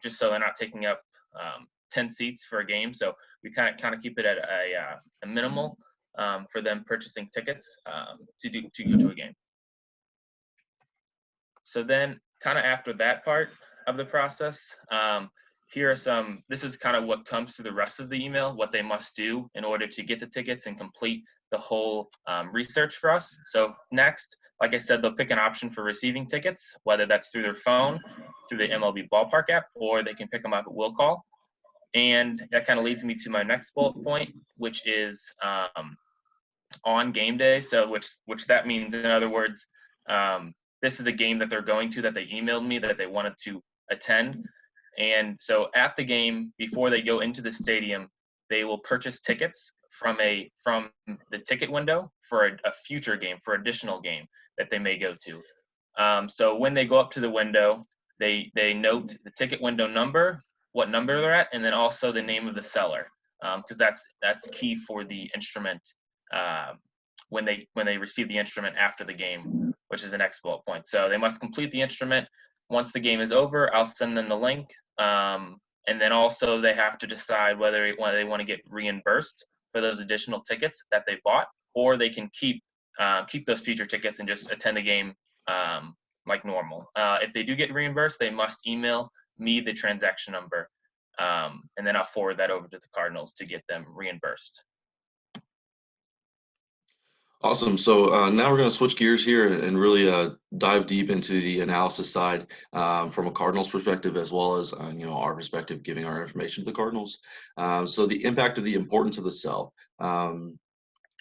just so they're not taking up 10 seats for a game. So we kind of keep it at a minimal for them purchasing tickets to go to a game. So then kind of after that part of the process, here are this is kind of what comes to the rest of the email, what they must do in order to get the tickets and complete the whole research for us. So next, like I said, they'll pick an option for receiving tickets, whether that's through their phone, through the MLB Ballpark app, or they can pick them up at will call. And that kind of leads me to my next bullet point, which is on game day. So which that means, in other words, this is the game that they're going to, that they emailed me that they wanted to attend. And so at the game, before they go into the stadium, they will purchase tickets from the ticket window for a future game, for additional game that they may go to. So when they go up to the window, they note the ticket window number, what number they're at, and then also the name of the seller, because that's key for the instrument when they receive the instrument after the game, which is the next bullet point. So they must complete the instrument. Once the game is over, I'll send them the link, and then also they have to decide whether they want to get reimbursed for those additional tickets that they bought, or they can keep those future tickets and just attend the game like normal. If they do get reimbursed, they must email me the transaction number, and then I'll forward that over to the Cardinals to get them reimbursed. Awesome. So now we're going to switch gears here and really dive deep into the analysis side from a Cardinals perspective, as well as our perspective, giving our information to the Cardinals. So the impact of the importance of the sell. In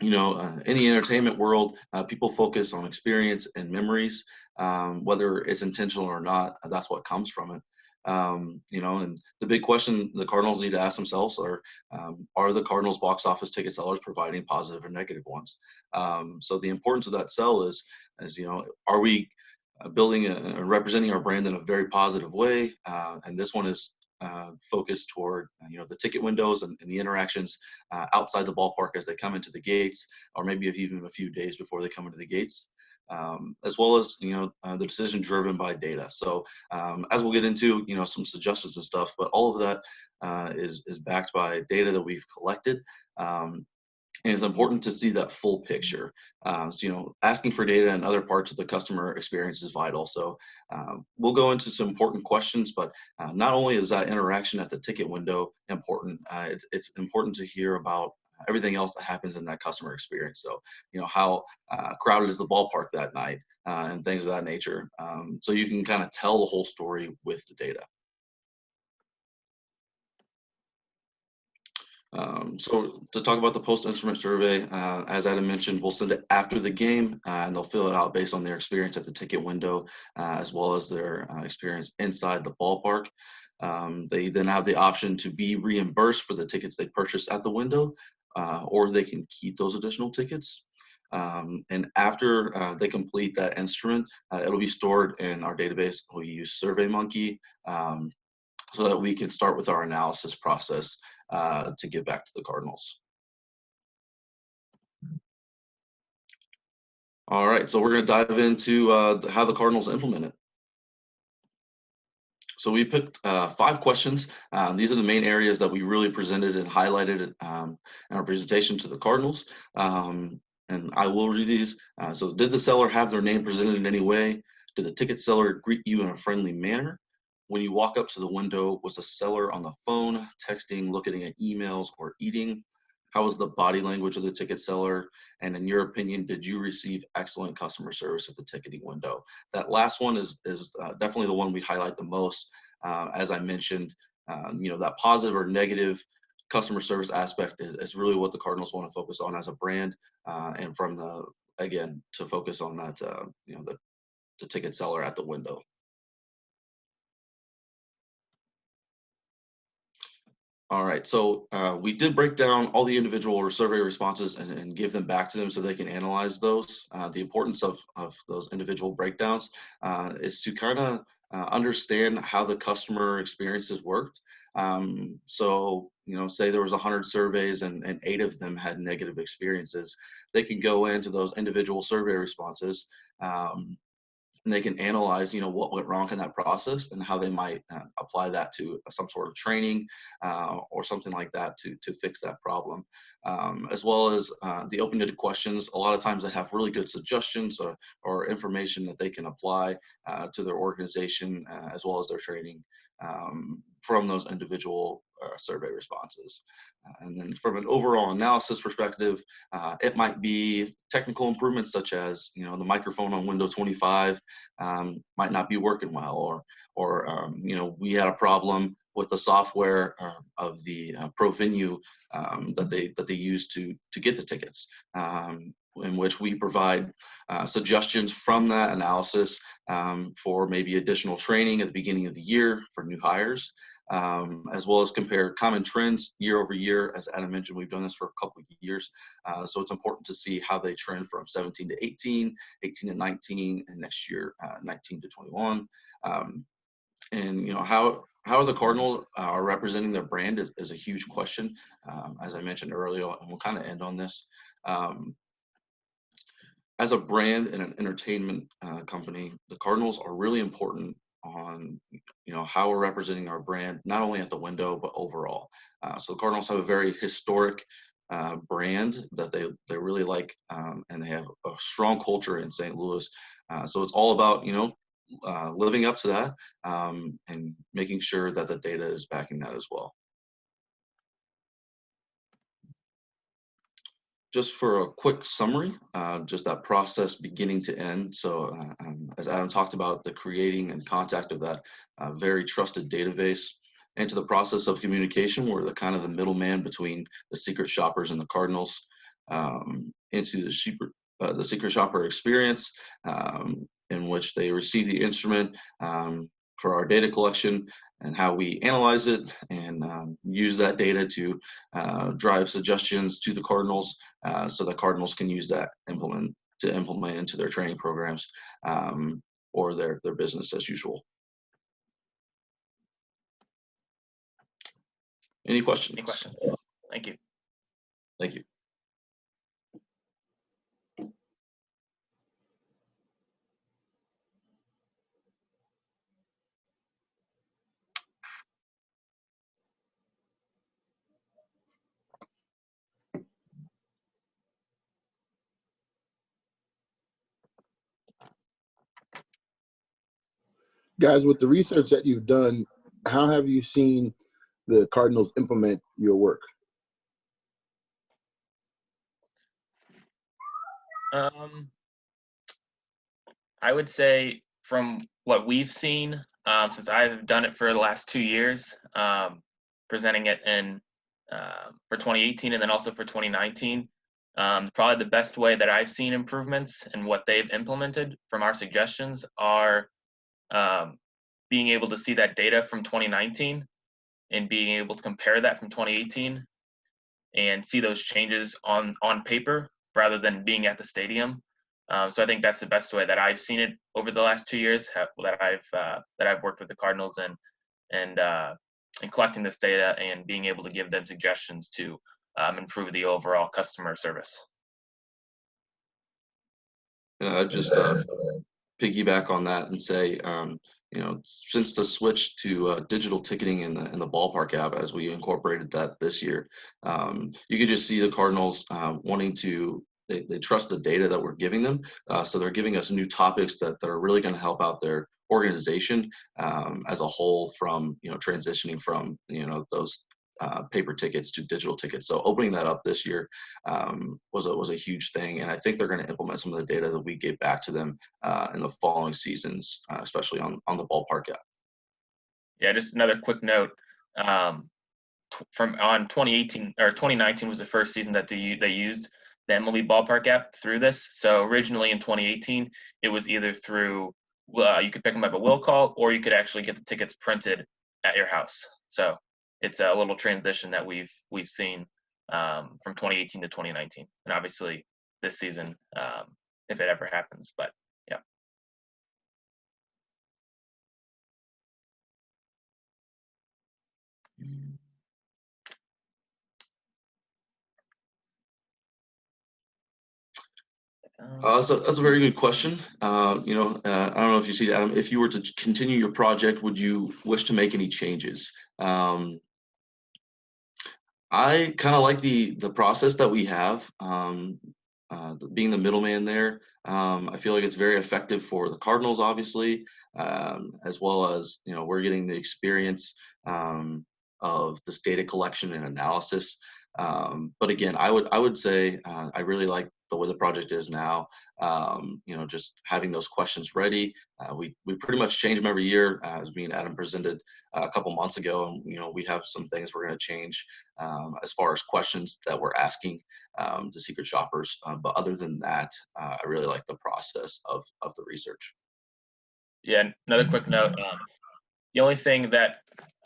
the entertainment world, people focus on experience and memories, whether it's intentional or not. That's what comes from it. And the big question the Cardinals need to ask themselves are the Cardinals box office ticket sellers providing positive or negative ones? So the importance of that sell is are we building and representing our brand in a very positive way? And this one is focused toward the ticket windows and the interactions outside the ballpark as they come into the gates, or maybe even a few days before they come into the gates. As well as the decision driven by data. So as we'll get into some suggestions and stuff, but all of that is backed by data that we've collected. And it's important to see that full picture. So, asking for data and other parts of the customer experience is vital. So we'll go into some important questions, but not only is that interaction at the ticket window important, it's important to hear about everything else that happens in that customer experience. So, how crowded is the ballpark that night and things of that nature. So you can kind of tell the whole story with the data. So to talk about the post-instrument survey, as Adam mentioned, we'll send it after the game, and they'll fill it out based on their experience at the ticket window, as well as their experience inside the ballpark. They then have the option to be reimbursed for the tickets they purchased at the window, or they can keep those additional tickets. And after they complete that instrument, it'll be stored in our database. We use SurveyMonkey so that we can start with our analysis process to give back to the Cardinals. All right, so we're going to dive into how the Cardinals implement it. So we picked 5 questions. These are the main areas that we really presented and highlighted in our presentation to the Cardinals. And I will read these. So did the seller have their name presented in any way? Did the ticket seller greet you in a friendly manner? When you walk up to the window, was the seller on the phone, texting, looking at emails, or eating? How was the body language of the ticket seller? And in your opinion, did you receive excellent customer service at the ticketing window? That last one is definitely the one we highlight the most. As I mentioned, that positive or negative customer service aspect is really what the Cardinals want to focus on as a brand, and to focus on that, the ticket seller at the window. All right, so we did break down all the individual survey responses and give them back to them so they can analyze those. The importance of those individual breakdowns is to kind of understand how the customer experiences worked. So, say there was 100 surveys and 8 of them had negative experiences. They can go into those individual survey responses and they can analyze, what went wrong in that process and how they might apply that to some sort of training or something like that to fix that problem. As well as the open-ended questions. A lot of times they have really good suggestions or information that they can apply to their organization as well as their training from those individual survey responses. And then from an overall analysis perspective, it might be technical improvements such as, the microphone on Windows 25 might not be working well, or we had a problem with the software of the Pro Venue that they use to get the tickets, in which we provide suggestions from that analysis for maybe additional training at the beginning of the year for new hires, as well as compare common trends year over year. As Adam mentioned, we've done this for a couple of years, so it's important to see how they trend from 17 to 18, 18 to 19, and next year 19 to 21. And how the Cardinals are representing their brand is a huge question, as I mentioned earlier, and we'll kind of end on this. As a brand and an entertainment company, the Cardinals are really important on how we're representing our brand, not only at the window but overall. So the Cardinals have a very historic brand that they really like, and they have a strong culture in St. Louis. So it's all about living up to that and making sure that the data is backing that as well. Just for a quick summary, just that process beginning to end. So as Adam talked about, the creating and contact of that very trusted database, into the process of communication, we're the kind of the middleman between the secret shoppers and the Cardinals, into the secret shopper experience, in which they receive the instrument for our data collection and how we analyze it and use that data to drive suggestions to the Cardinals, so the Cardinals can use that implement into their training programs or their business as usual. Any questions? Any questions? Thank you. Thank you. Guys, with the research that you've done, how have you seen the Cardinals implement your work? I would say from what we've seen, since I've done it for the last 2 years, presenting it in for 2018 and then also for 2019, probably the best way that I've seen improvements and what they've implemented from our suggestions are being able to see that data from 2019 and being able to compare that from 2018 and see those changes on paper rather than being at the stadium. So I think that's the best way that I've seen it over the last 2 years that I've worked with the Cardinals and collecting this data and being able to give them suggestions to improve the overall customer service. I just piggyback on that and say, since the switch to digital ticketing in the ballpark app, as we incorporated that this year, you could just see the Cardinals wanting to. They trust the data that we're giving them, so they're giving us new topics that are really going to help out their organization as a whole, from transitioning from those paper tickets to digital tickets. So opening that up this year was a huge thing, and I think they're going to implement some of the data that we gave back to them in the following seasons, especially on the ballpark app. Yeah, just another quick note. From 2018 or 2019 was the first season that they used the MLB ballpark app through this. So originally in 2018, it was either through you could pick them up at will call, or you could actually get the tickets printed at your house. So it's a little transition that we've seen from 2018 to 2019, and obviously this season, if it ever happens. But yeah. So that's a very good question. I don't know if you see, Adam, if you were to continue your project, would you wish to make any changes? I kind of like the process that we have, being the middleman there. I feel like it's very effective for the Cardinals, obviously, as well as we're getting the experience of this data collection and analysis. But again, I would say I really like the way the project is now. Just having those questions ready. We pretty much change them every year, as me and Adam presented a couple months ago, and we have some things we're going to change as far as questions that we're asking the secret shoppers. But other than that, I really like the process of the research. Yeah, another quick note. The only thing that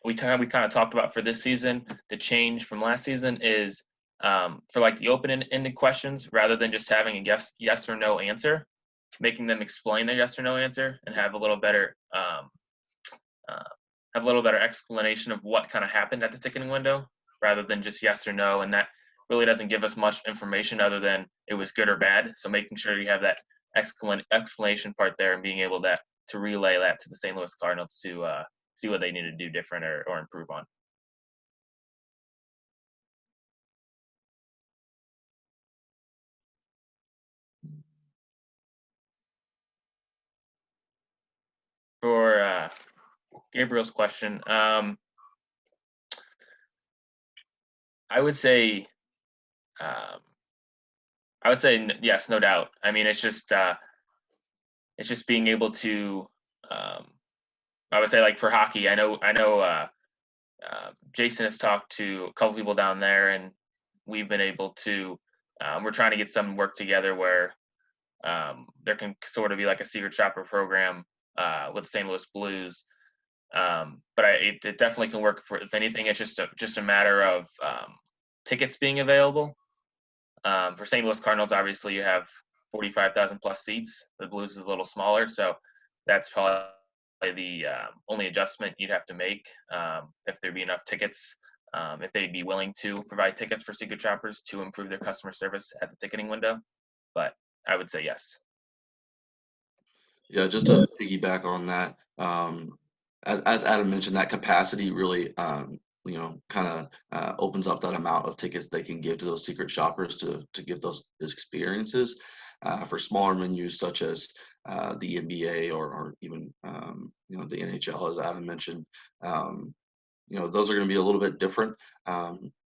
we kind of talked about for this season, the change from last season is for like the open-ended questions, rather than just having a yes or no answer, making them explain their yes or no answer and have a little better explanation of what kind of happened at the ticketing window, rather than just yes or no. And that really doesn't give us much information other than it was good or bad. So making sure you have that explanation part there and being able to relay that to the St. Louis Cardinals to see what they need to do different or improve on. For Gabriel's question, I would say yes, no doubt. I mean, it's just being able to. I would say, like, for hockey, I know Jason has talked to a couple people down there, and we've been able to. We're trying to get some work together where there can sort of be like a secret shopper program with St. Louis Blues. But it definitely can work. For, if anything, it's just a matter of tickets being available. For St. Louis Cardinals, obviously you have 45,000 plus seats. The Blues is a little smaller, so that's probably the only adjustment you'd have to make if there'd be enough tickets. If they'd be willing to provide tickets for secret shoppers to improve their customer service at the ticketing window. But I would say yes. Yeah, just to piggyback on that, as Adam mentioned, that capacity really, kind of opens up that amount of tickets they can give to those secret shoppers to give those experiences. For smaller menus such as the NBA or even the NHL, as Adam mentioned, those are going to be a little bit different,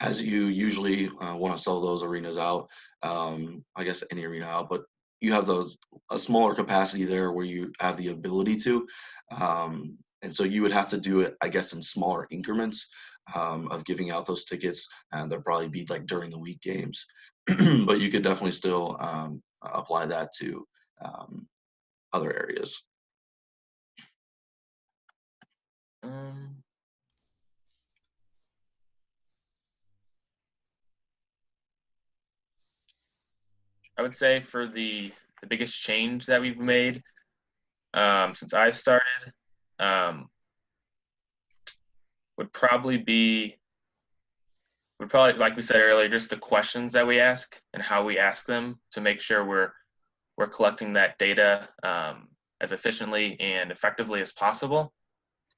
as you usually want to sell those arenas out. I guess any arena out, but you have a smaller capacity there where you have the ability to, and so you would have to do it, I guess, in smaller increments of giving out those tickets, and they'll probably be like during the week games. But you could definitely still apply that to other areas. I would say for the biggest change that we've made since I've started would probably, like we said earlier, just the questions that we ask and how we ask them to make sure we're collecting that data as efficiently and effectively as possible.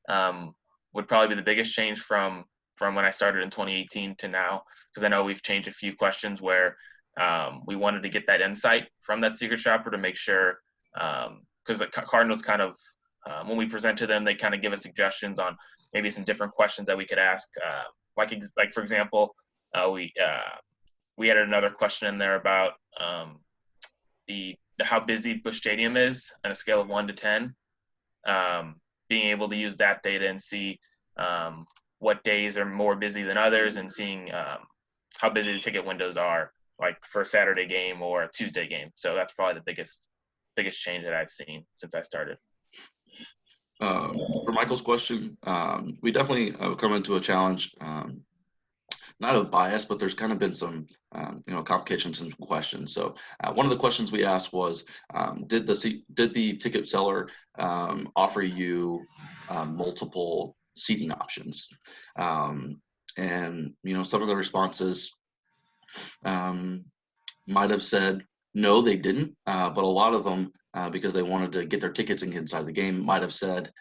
Would probably be the biggest change from when I started in 2018 to now, because I know we've changed a few questions where we wanted to get that insight from that secret shopper to make sure, because the Cardinals kind of, when we present to them, they kind of give us suggestions on maybe some different questions that we could ask. Like for example, we added another question in there about the how busy Busch Stadium is on a scale of 1 to 10. Being able to use that data and see what days are more busy than others, and seeing how busy the ticket windows are, like for a Saturday game or a Tuesday game. So that's probably the biggest change that I've seen since I started. For Michael's question, we definitely come into a challenge, not of bias, but there's kind of been some, complications and questions. So one of the questions we asked was, did the ticket seller offer you multiple seating options? And some of the responses might have said No, they didn't. But a lot of them, because they wanted to get their tickets and get inside the game, might have said,